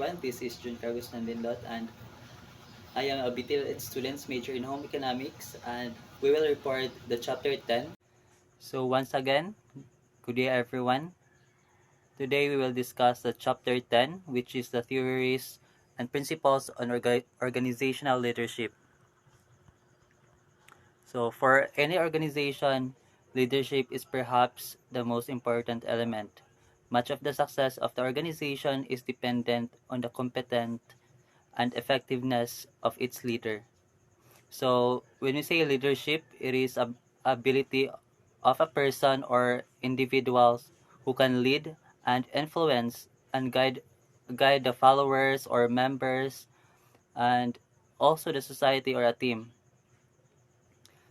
everyone. This is Jun Carlos Nandindot, and I am a BTL students major in home economics, and we will report the chapter 10. So once again, good day everyone. Today we will discuss the chapter 10, which is the theories and principles on organizational leadership. So for any organization, leadership is perhaps the most important element. Much of the success of the organization is dependent on the competent and effectiveness of its leader. So when we say leadership, it is a ability of a person or individuals who can lead and influence and guide the followers or members and also the society or a team.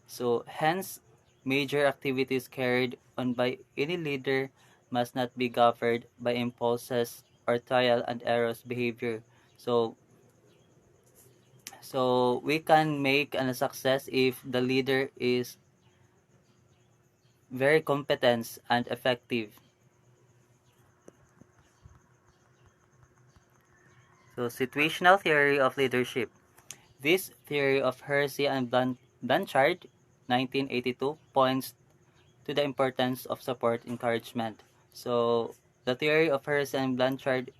So hence major activities carried on by any leader must not be governed by impulses or trial and errors behavior. So we can make a success if the leader is very competent and effective. So situational theory of leadership. This theory of Hersey and Blanchard, 1982, points to the importance of support encouragement. So the theory of Hersey and Blanchard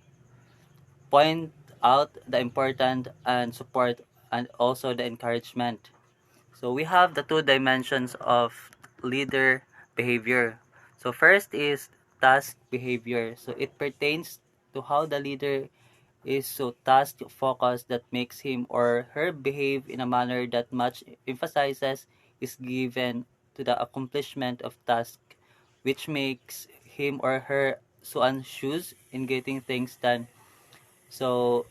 point out the important and support and also the encouragement. So we have the two dimensions of leader behavior. So first is task behavior. So it pertains to how the leader is so task focused that makes him or her behave in a manner that much emphasizes is given to the accomplishment of task, which makes him or her so anxious in getting things done. So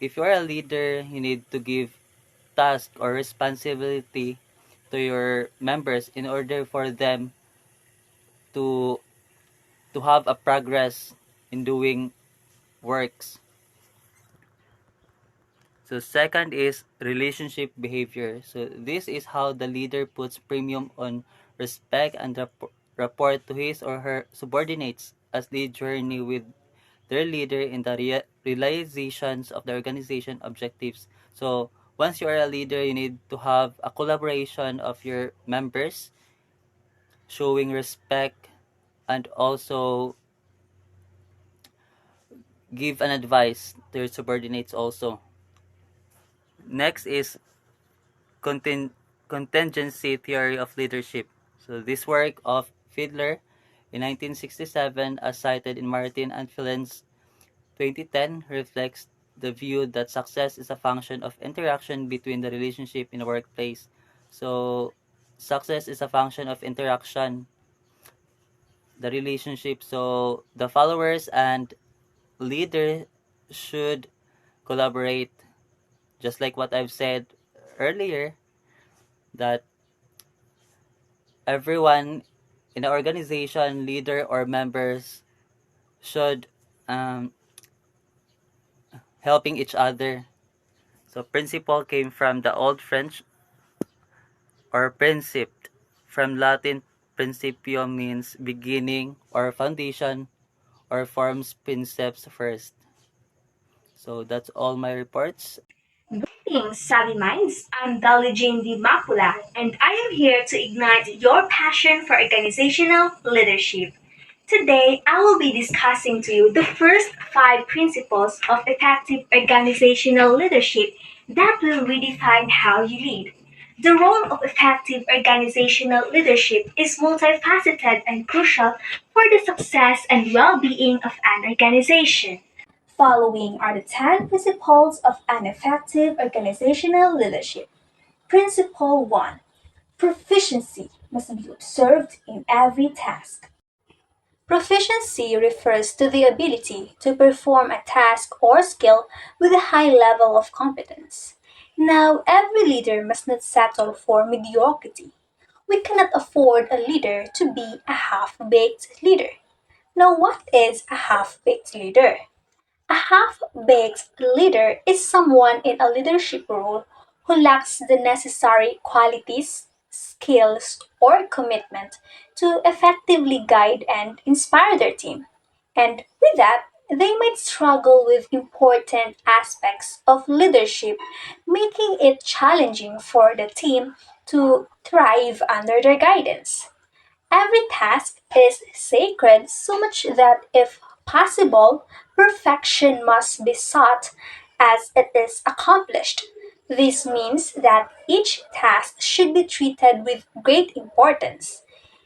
if you are a leader, you need to give task or responsibility to your members in order for them to have a progress in doing works. So second is relationship behavior. So this is how the leader puts premium on respect and rapport to his or her subordinates as they journey with their leader in the realizations of the organization objectives. So once you are a leader, you need to have a collaboration of your members, showing respect and also give an advice to your subordinates also. Next is contin- contingency theory of leadership. So this work of Fiedler in 1967 as cited in Martin and Phelan's 2010 reflects the view that success is a function of interaction between the relationship in the workplace. So success is a function of interaction, the relationship. So the followers and leader should collaborate, just like what I've said earlier, that everyone in the organization, leader or members, should um, helping each other. So principle came from the old French or principed from Latin principio means beginning or foundation or forms princeps first. So that's all my reports. Greetings, Savvy Minds. I'm Dalijin Di Mapula, and I am here to ignite your passion for organizational leadership. Today, I will be discussing to you the first five principles of effective organizational leadership that will redefine how you lead. The role of effective organizational leadership is multifaceted and crucial for the success and well being of an organization. Following are the 10 principles of an effective organizational leadership. Principle 1: Proficiency must be observed in every task. Proficiency refers to the ability to perform a task or skill with a high level of competence. Now, every leader must not settle for mediocrity. We cannot afford a leader to be a half baked leader. Now, what is a half baked leader? A half-baked leader is someone in a leadership role who lacks the necessary qualities, skills, or commitment to effectively guide and inspire their team. And with that, They might struggle with important aspects of leadership, making it challenging for the team to thrive under their guidance. Every task is sacred, so much that if possible, perfection must be sought as it is accomplished. This means that each task should be treated with great importance,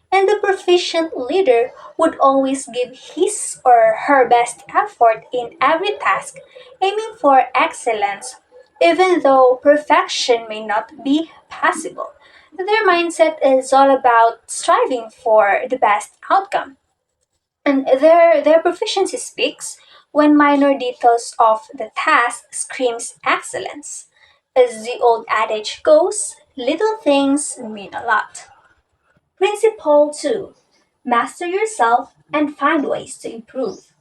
and the proficient leader would always give his or her best effort in every task, aiming for excellence, even though perfection may not be possible. Their mindset is all about striving for the best outcome. And their proficiency speaks when minor details of the task screams excellence. As the old adage goes, little things mean a lot. Principle 2. Master yourself and find ways to improve.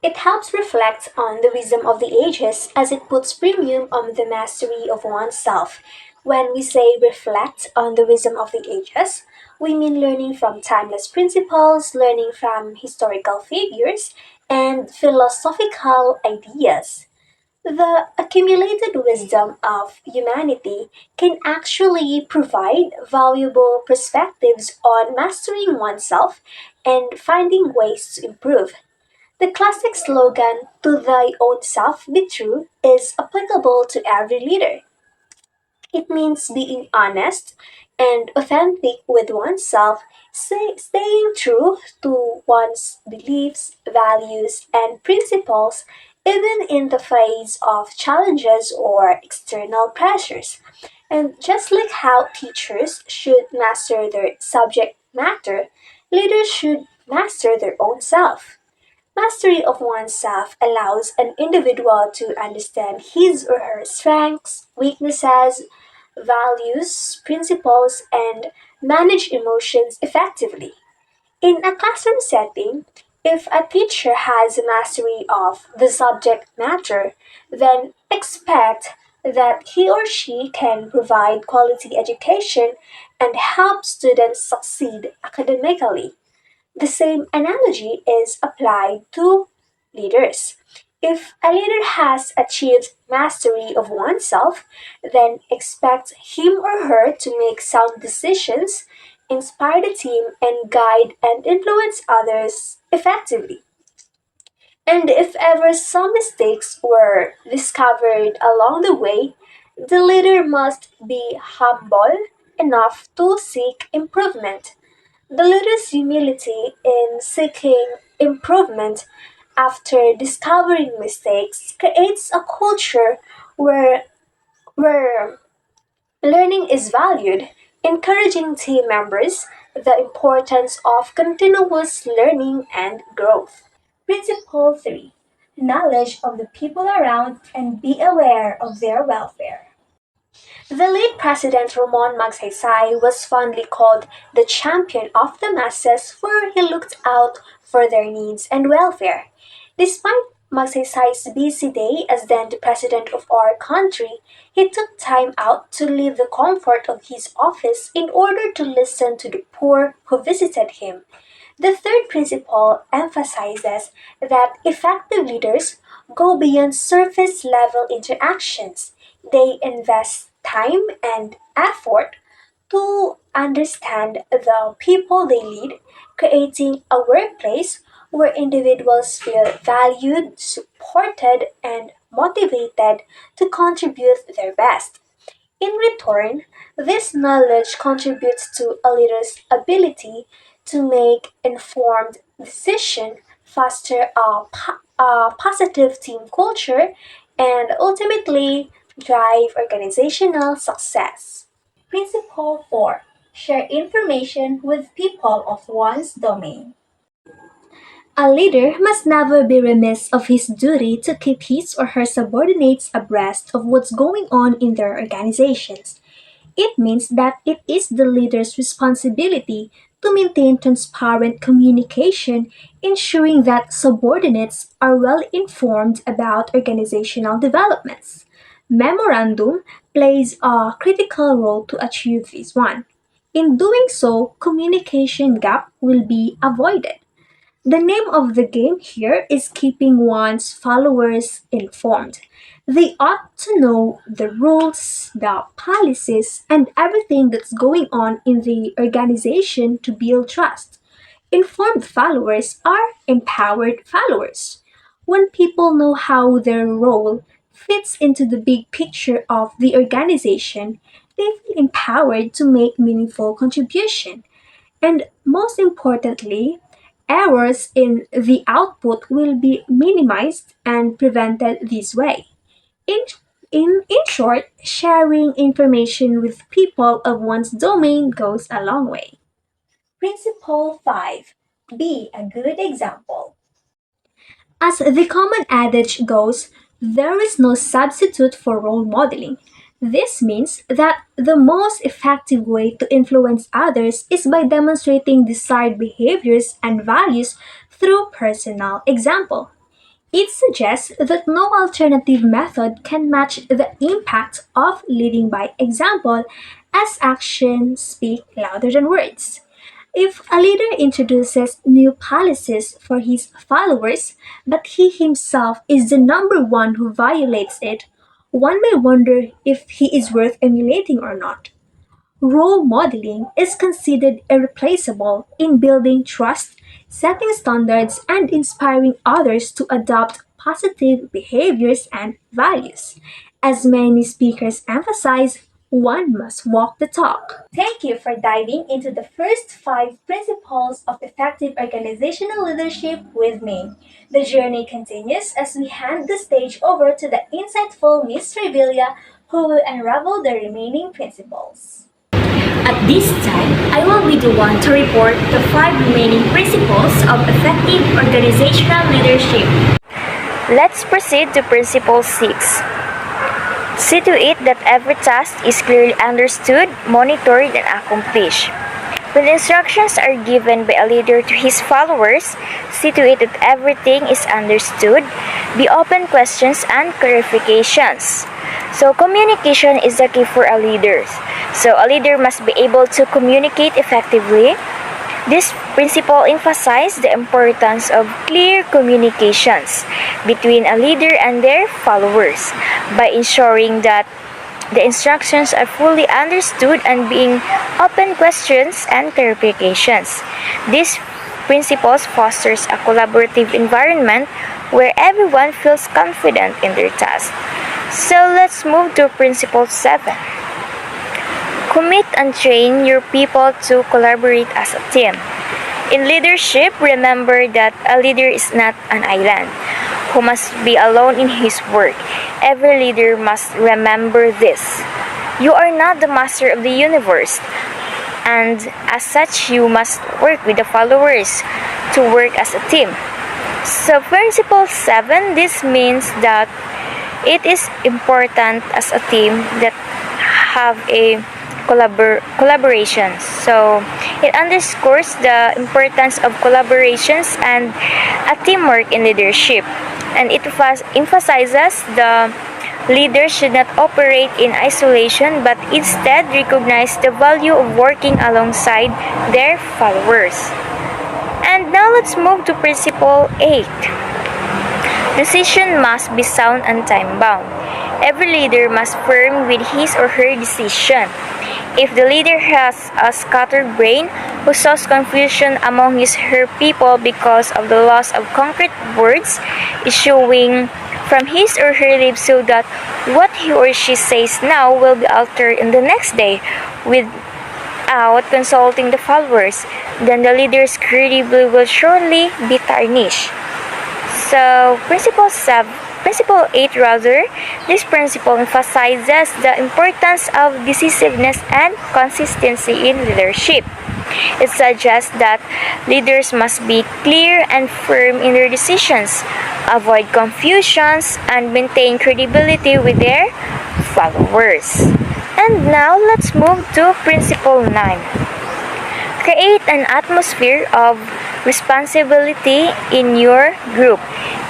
It helps reflect on the wisdom of the ages as it puts premium on the mastery of oneself. When we say reflect on the wisdom of the ages, we mean learning from timeless principles, learning from historical figures, and philosophical ideas. The accumulated wisdom of humanity can actually provide valuable perspectives on mastering oneself and finding ways to improve. The classic slogan, "To thy own self be true," is applicable to every leader. It means being honest and authentic with oneself, staying true to one's beliefs, values, and principles, even in the face of challenges or external pressures. And just like how teachers should master their subject matter, leaders should master their own self. Mastery of oneself allows an individual to understand his or her strengths, weaknesses, values, principles, and manage emotions effectively. In a classroom setting, if a teacher has a mastery of the subject matter, then expect that he or she can provide quality education and help students succeed academically. The same analogy is applied to leaders. If a leader has achieved mastery of oneself, then expect him or her to make sound decisions, inspire the team, and guide and influence others effectively. And if ever some mistakes were discovered along the way, the leader must be humble enough to seek improvement. The leader's humility in seeking improvement after discovering mistakes creates a culture where learning is valued, encouraging team members the importance of continuous learning and growth. Principle 3. Knowledge of the people around and be aware of their welfare. The late President Ramon Magsaysay was fondly called the champion of the masses, for he looked out for their needs and welfare. Despite Magsaysay's busy day as then the president of our country, he took time out to leave the comfort of his office in order to listen to the poor who visited him. The third principle emphasizes that effective leaders go beyond surface level interactions. They invest time and effort to understand the people they lead, creating a workplace where individuals feel valued, supported, and motivated to contribute their best. In return, this knowledge contributes to a leader's ability to make informed decisions, foster a positive team culture, and ultimately drive organizational success. Principle 4. Share information with people of one's domain. A leader must never be remiss of his duty to keep his or her subordinates abreast of what's going on in their organizations. It means that it is the leader's responsibility to maintain transparent communication, ensuring that subordinates are well informed about organizational developments. Memorandum plays a critical role to achieve this one. In doing so, communication gap will be avoided. The name of the game here is keeping one's followers informed. They ought to know the rules, the policies, and everything that's going on in the organization to build trust. Informed followers are empowered followers. When people know how their role fits into the big picture of the organization, they feel empowered to make meaningful contribution. And most importantly, errors in the output will be minimized and prevented this way. In, in short, sharing information with people of one's domain goes a long way. Principle 5. Be a good example. As the common adage goes, there is no substitute for role modeling. This means that the most effective way to influence others is by demonstrating desired behaviors and values through personal example. It suggests that no alternative method can match the impact of leading by example, as actions speak louder than words. If a leader introduces new policies for his followers, but he himself is the number one who violates it, one may wonder if he is worth emulating or not. Role modeling is considered irreplaceable in building trust, setting standards, and inspiring others to adopt positive behaviors and values. As many speakers emphasize, one must walk the talk. Thank you for diving into the first 5 principles of effective organizational leadership with me. The journey continues as we hand the stage over to the insightful Miss Revilla, who will unravel the remaining principles. At this time, I will be the one to report the 5 remaining principles of effective organizational leadership. Let's proceed to Principle 6. See to it that every task is clearly understood, monitored, and accomplished. When instructions are given by a leader to his followers, see to it that everything is understood, be open questions and clarifications. So communication is the key for a leader. So a leader must be able to communicate effectively. This principle emphasizes the importance of clear communications between a leader and their followers by ensuring that the instructions are fully understood and being open questions and clarifications. This principle fosters a collaborative environment where everyone feels confident in their task. So let's move to Principle 7. Commit and train your people to collaborate as a team. In leadership, remember that a leader is not an island who must be alone in his work. Every leader must remember this. You are not the master of the universe, and as such, you must work with the followers to work as a team. So, Principle 7, this means that it is important as a team that have a collaboration. So it underscores the importance of collaborations and a teamwork in leadership. And it emphasizes the leaders should not operate in isolation but instead recognize the value of working alongside their followers. And now let's move to Principle 8. Decision must be sound and time-bound. Every leader must firm with his or her decision. If the leader has a scattered brain who sows confusion among his her people because of the loss of concrete words issuing from his or her lips so that what he or she says now will be altered in the next day without consulting the followers, then the leader's credibility will surely be tarnished. So, Principle 8 rather, this principle emphasizes the importance of decisiveness and consistency in leadership. It suggests that leaders must be clear and firm in their decisions, avoid confusions, and maintain credibility with their followers. And now let's move to Principle 9. Create an atmosphere of responsibility in your group.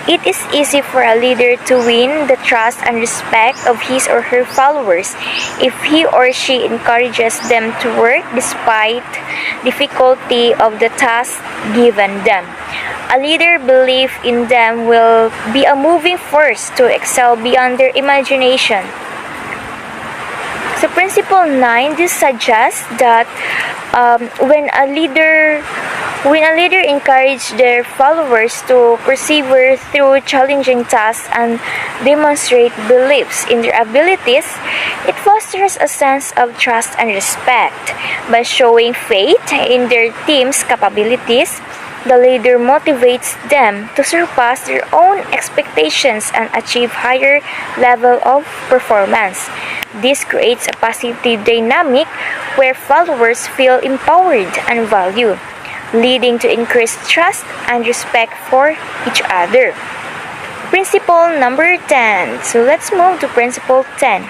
It is easy for a leader to win the trust and respect of his or her followers if he or she encourages them to work despite difficulty of the task given them. A leader belief in them will be a moving force to excel beyond their imagination. So principle 9, this suggests that when a leader encourages their followers to persevere through challenging tasks and demonstrate beliefs in their abilities, it fosters a sense of trust and respect. By showing faith in their team's capabilities, the leader motivates them to surpass their own expectations and achieve higher level of performance. This creates a positive dynamic where followers feel empowered and valued, leading to increased trust and respect for each other. Principle number 10. So let's move to principle 10.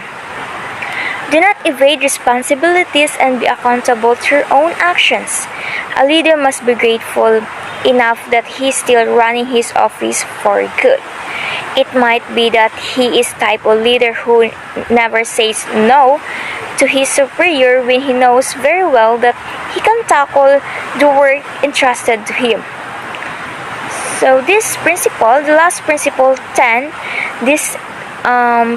Do not evade responsibilities and be accountable to your own actions. A leader must be grateful enough that he is still running his office for good. It might be that he is type of leader who never says no to his superior when he knows very well that he can tackle the work entrusted to him. So this principle, the last principle 10, this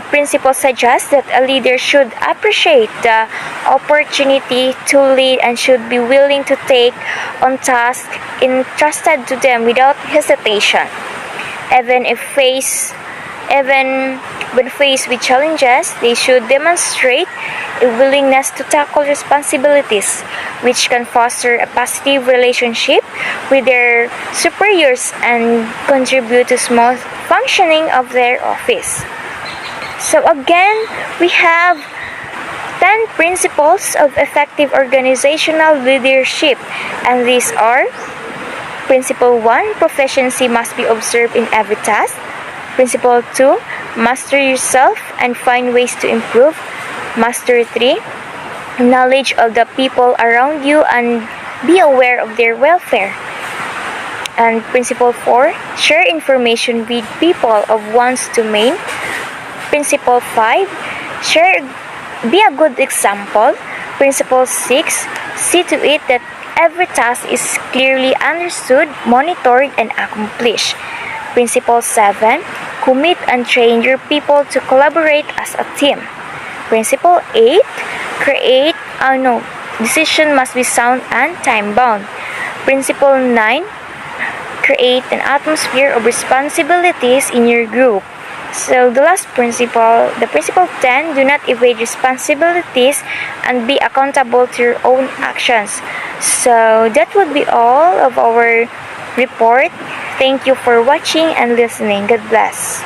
principle suggests that a leader should appreciate the opportunity to lead and should be willing to take on tasks entrusted to them without hesitation. Even when faced with challenges, they should demonstrate a willingness to tackle responsibilities, which can foster a positive relationship with their superiors and contribute to smooth functioning of their office. So again, we have 10 principles of effective organizational leadership, and these are: Principle 1, proficiency must be observed in every task. Principle 2, master yourself and find ways to improve. Master 3, knowledge of the people around you and be aware of their welfare. And Principle 4, share information with people of one's domain. Principle 5, be a good example. Principle 6, see to it that every task is clearly understood, monitored, and accomplished. Principle 7, commit and train your people to collaborate as a team. Principle 8, decision must be sound and time-bound. Principle 9, create an atmosphere of responsibilities in your group. So the last principle, the principle 10, do not evade responsibilities and be accountable to your own actions. So that would be all of our report. Thank you for watching and listening. God bless.